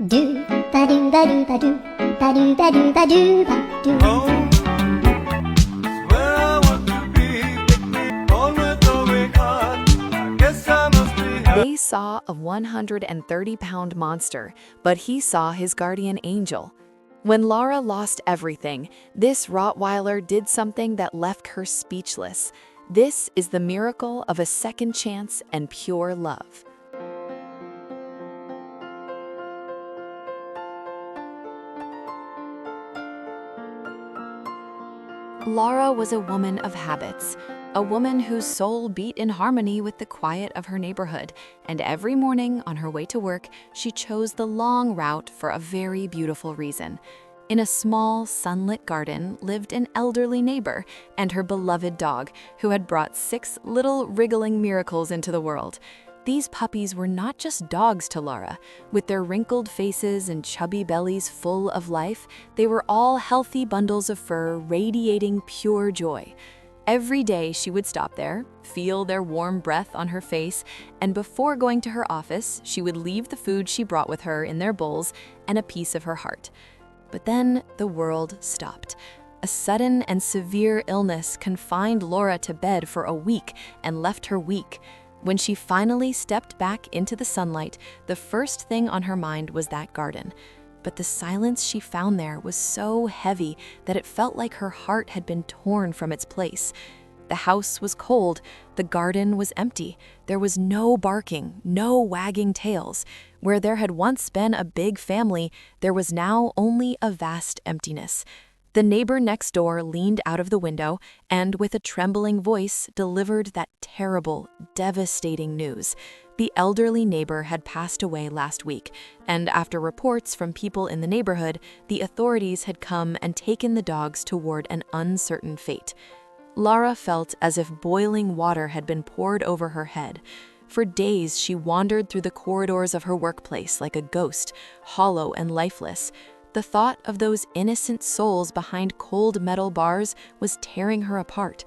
Do ba do ba do ba do ba do ba do ba do ba do. Home is where I want to be. On with the big heart. I guess I must be happy. They saw a 130-pound monster, but he saw his guardian angel. When Lara lost everything, this Rottweiler did something that left her speechless. This is the miracle of a second chance and pure love. Lara was a woman of habits, a woman whose soul beat in harmony with the quiet of her neighborhood, and every morning on her way to work, she chose the long route for a very beautiful reason. In a small, sunlit garden lived an elderly neighbor and her beloved dog, who had brought 6 little wriggling miracles into the world. These puppies were not just dogs to Lara. With their wrinkled faces and chubby bellies full of life, they were all healthy bundles of fur radiating pure joy. Every day she would stop there, feel their warm breath on her face, and before going to her office, she would leave the food she brought with her in their bowls and a piece of her heart. But then the world stopped. A sudden and severe illness confined Lara to bed for a week and left her weak. When she finally stepped back into the sunlight, the first thing on her mind was that garden. But the silence she found there was so heavy that it felt like her heart had been torn from its place. The house was cold, the garden was empty. There was no barking, no wagging tails. Where there had once been a big family, there was now only a vast emptiness. The neighbor next door leaned out of the window and, with a trembling voice, delivered that terrible, devastating news. The elderly neighbor had passed away last week, and after reports from people in the neighborhood, the authorities had come and taken the dogs toward an uncertain fate. Lara felt as if boiling water had been poured over her head. For days, she wandered through the corridors of her workplace like a ghost, hollow and lifeless. The thought of those innocent souls behind cold metal bars was tearing her apart.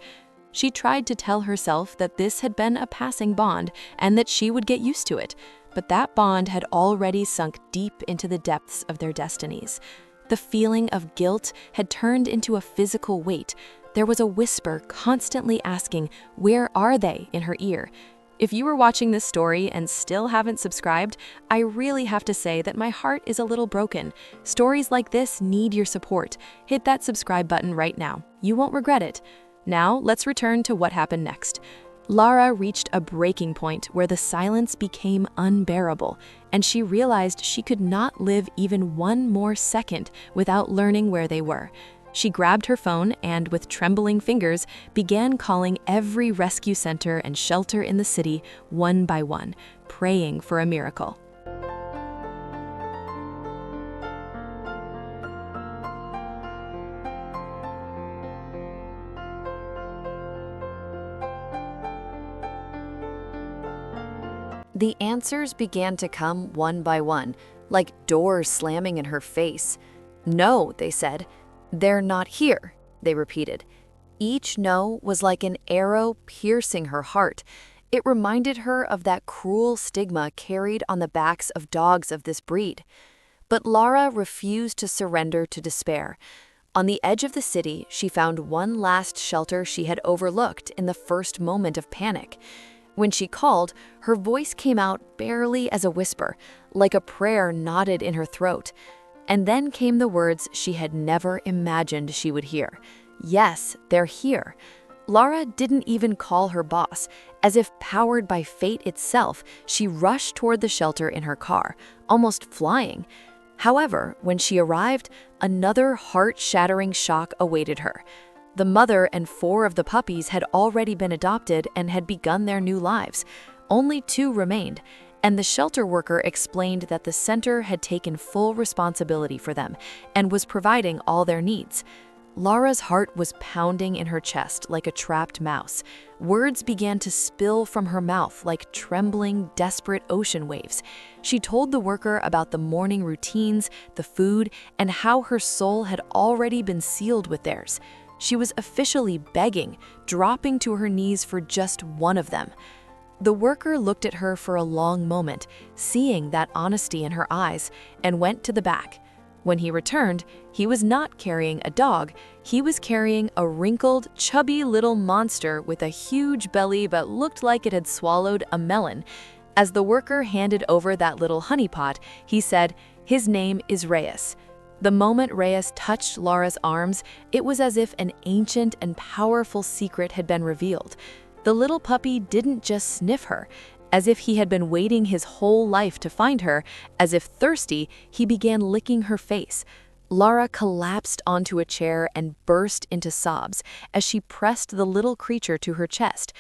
She tried to tell herself that this had been a passing bond and that she would get used to it, but that bond had already sunk deep into the depths of their destinies. The feeling of guilt had turned into a physical weight. There was a whisper constantly asking, "Where are they?" in her ear. If you are watching this story and still haven't subscribed, I really have to say that my heart is a little broken. Stories like this need your support. Hit that subscribe button right now. You won't regret it. Now, let's return to what happened next. Lara reached a breaking point where the silence became unbearable, and she realized she could not live even one more second without learning where they were. She grabbed her phone and, with trembling fingers, began calling every rescue center and shelter in the city one by one, praying for a miracle. The answers began to come one by one, like doors slamming in her face. "No," they said. "They're not here," they repeated. Each no was like an arrow piercing her heart. It reminded her of that cruel stigma carried on the backs of dogs of this breed. But Lara refused to surrender to despair. On the edge of the city, she found one last shelter she had overlooked in the first moment of panic. When she called, her voice came out barely as a whisper, like a prayer knotted in her throat. And then came the words she had never imagined she would hear. "Yes, they're here." Lara didn't even call her boss. As if powered by fate itself, she rushed toward the shelter in her car, almost flying. However, when she arrived, another heart-shattering shock awaited her. The mother and 4 of the puppies had already been adopted and had begun their new lives. Only 2 remained, and the shelter worker explained that the center had taken full responsibility for them and was providing all their needs. Lara's heart was pounding in her chest like a trapped mouse. Words began to spill from her mouth like trembling, desperate ocean waves. She told the worker about the morning routines, the food, and how her soul had already been sealed with theirs. She was officially begging, dropping to her knees for just one of them. The worker looked at her for a long moment, seeing that honesty in her eyes, and went to the back. When he returned, he was not carrying a dog, he was carrying a wrinkled, chubby little monster with a huge belly but looked like it had swallowed a melon. As the worker handed over that little honeypot, he said, "His name is Reis." The moment Reis touched Lara's arms, it was as if an ancient and powerful secret had been revealed. The little puppy didn't just sniff her. As if he had been waiting his whole life to find her, as if thirsty, he began licking her face. Lara collapsed onto a chair and burst into sobs as she pressed the little creature to her chest.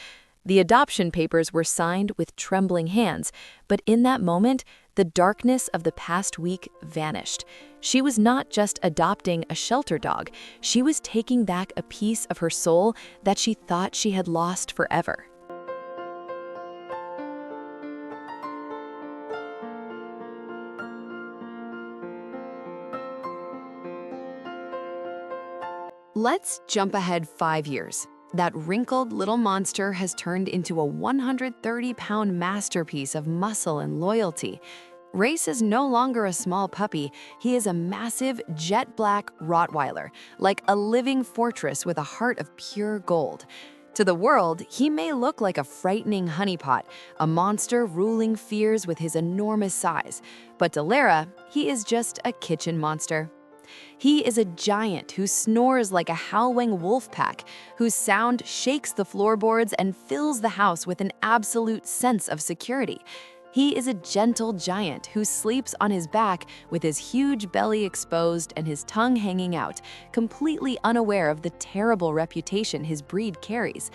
The adoption papers were signed with trembling hands, but in that moment, the darkness of the past week vanished. She was not just adopting a shelter dog, she was taking back a piece of her soul that she thought she had lost forever. Let's jump ahead 5 years. That wrinkled little monster has turned into a 130-pound masterpiece of muscle and loyalty. Reis is no longer a small puppy, he is a massive, jet-black Rottweiler, like a living fortress with a heart of pure gold. To the world, he may look like a frightening honeypot, a monster ruling fears with his enormous size. But to Lara, he is just a kitchen monster. He is a giant who snores like a howling wolf pack, whose sound shakes the floorboards and fills the house with an absolute sense of security. He is a gentle giant who sleeps on his back with his huge belly exposed and his tongue hanging out, completely unaware of the terrible reputation his breed carries.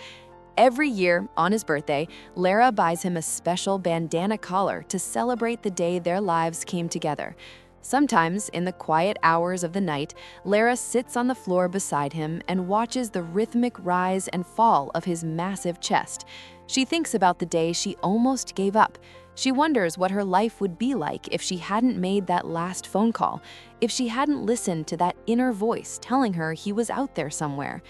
Every year, on his birthday, Lara buys him a special bandana collar to celebrate the day their lives came together. Sometimes, in the quiet hours of the night, Lara sits on the floor beside him and watches the rhythmic rise and fall of his massive chest. She thinks about the day she almost gave up. She wonders what her life would be like if she hadn't made that last phone call, if she hadn't listened to that inner voice telling her he was out there somewhere.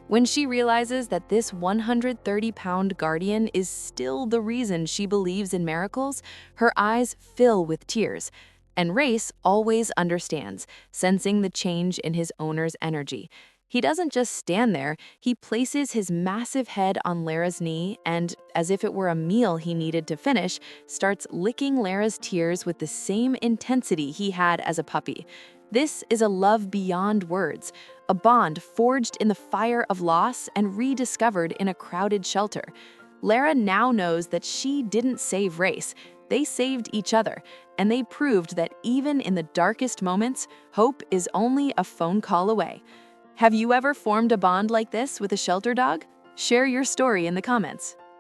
When she realizes that this 130-pound guardian is still the reason she believes in miracles, her eyes fill with tears. And Reis always understands, sensing the change in his owner's energy. He doesn't just stand there, he places his massive head on Lara's knee and, as if it were a meal he needed to finish, starts licking Lara's tears with the same intensity he had as a puppy. This is a love beyond words, a bond forged in the fire of loss and rediscovered in a crowded shelter. Lara now knows that she didn't save Reis. They saved each other, and they proved that even in the darkest moments, hope is only a phone call away. Have you ever formed a bond like this with a shelter dog? Share your story in the comments.